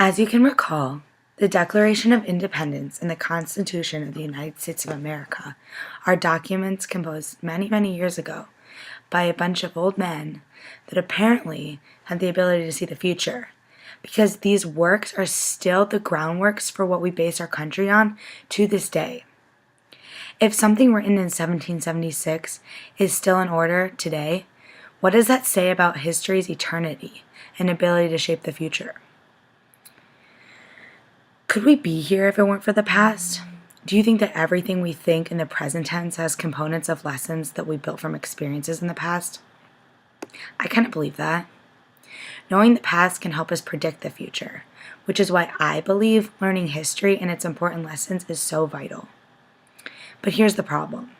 As you can recall, the Declaration of Independence and the Constitution of the United States of America are documents composed many, many years ago by a bunch of old men that apparently had the ability to see the future, because these works are still the groundworks for what we base our country on to this day. If something written in 1776 is still in order today, what does that say about history's eternity and ability to shape the future? Could we be here if it weren't for the past? Do you think that everything we think in the present tense has components of lessons that we built from experiences in the past? I kind of believe that. Knowing the past can help us predict the future, which is why I believe learning history and its important lessons is so vital. But here's the problem.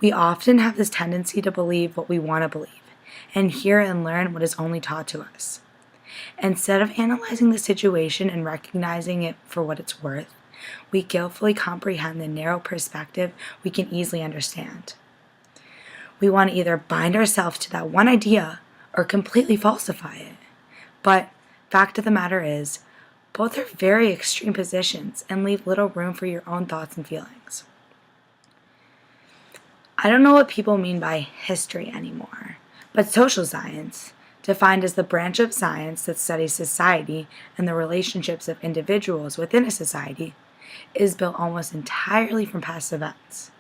We often have this tendency to believe what we want to believe, and hear and learn what is only taught to us. Instead of analyzing the situation and recognizing it for what it's worth, we guiltfully comprehend the narrow perspective we can easily understand. We want to either bind ourselves to that one idea or completely falsify it. But fact of the matter is, both are very extreme positions and leave little room for your own thoughts and feelings. I don't know what people mean by history anymore, but social science, defined as the branch of science that studies society and the relationships of individuals within a society, is built almost entirely from past events.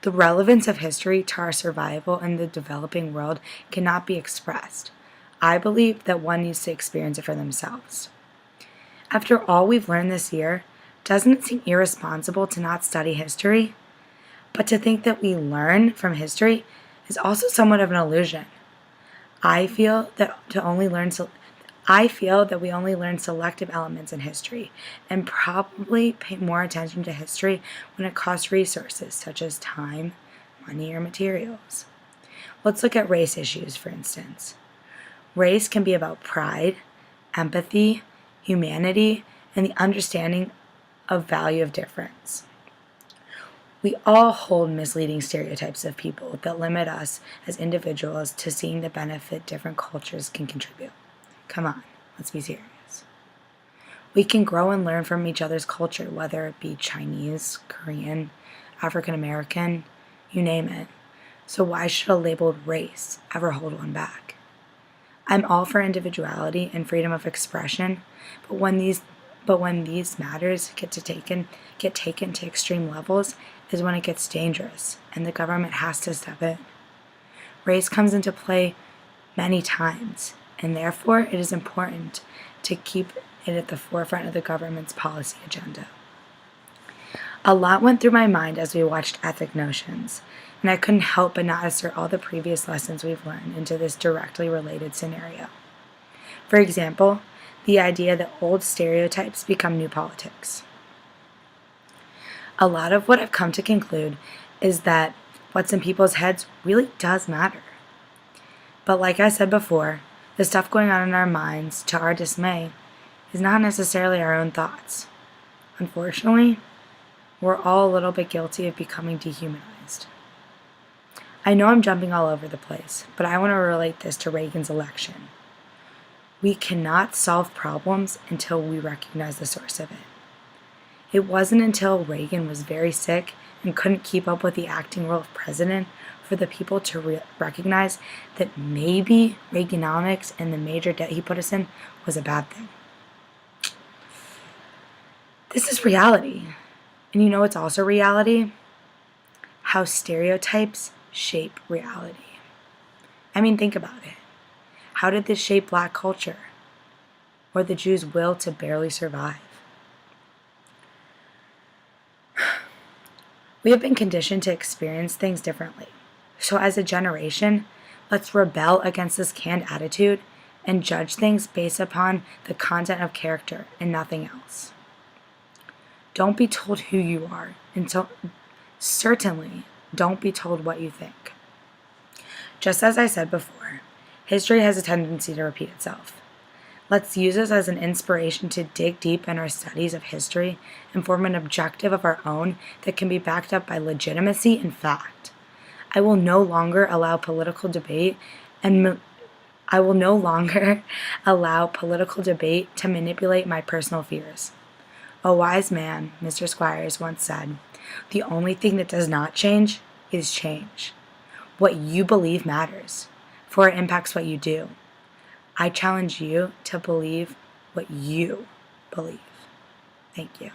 The relevance of history to our survival in the developing world cannot be expressed. I believe that one needs to experience it for themselves. After all we've learned this year, doesn't it seem irresponsible to not study history? But to think that we learn from history is also somewhat of an illusion. I feel that we only learn selective elements in history, and probably pay more attention to history when it costs resources such as time, money, or materials. Let's look at race issues, for instance. Race can be about pride, empathy, humanity, and the understanding of value of difference. We all hold misleading stereotypes of people that limit us as individuals to seeing the benefit different cultures can contribute. Come on, let's be serious. We can grow and learn from each other's culture, whether it be Chinese, Korean, African American, you name it. So why should a labeled race ever hold one back? I'm all for individuality and freedom of expression, but when these matters get taken to extreme levels is when it gets dangerous, and the government has to step in. Race comes into play many times, and therefore it is important to keep it at the forefront of the government's policy agenda. A lot went through my mind as we watched Ethic Notions, and I couldn't help but not assert all the previous lessons we've learned into this directly related scenario. For example, the idea that old stereotypes become new politics. A lot of what I've come to conclude is that what's in people's heads really does matter. But like I said before, the stuff going on in our minds, to our dismay, is not necessarily our own thoughts. Unfortunately, we're all a little bit guilty of becoming dehumanized. I know I'm jumping all over the place, but I want to relate this to Reagan's election. We cannot solve problems until we recognize the source of it. It wasn't until Reagan was very sick and couldn't keep up with the acting role of president for the people to recognize that maybe Reaganomics and the major debt he put us in was a bad thing. This is reality. And you know what's also reality? How stereotypes shape reality. I mean, think about it. How did this shape Black culture, or the Jews' will to barely survive? We have been conditioned to experience things differently. So as a generation, let's rebel against this canned attitude and judge things based upon the content of character and nothing else. Don't be told who you are, and certainly don't be told what you think. Just as I said before, history has a tendency to repeat itself. Let's use this as an inspiration to dig deep in our studies of history and form an objective of our own that can be backed up by legitimacy and fact. I will no longer allow political debate and I will no longer allow political debate to manipulate my personal fears. A wise man, Mr. Squires, once said, "The only thing that does not change is change." What you believe matters, for it impacts what you do. I challenge you to believe what you believe. Thank you.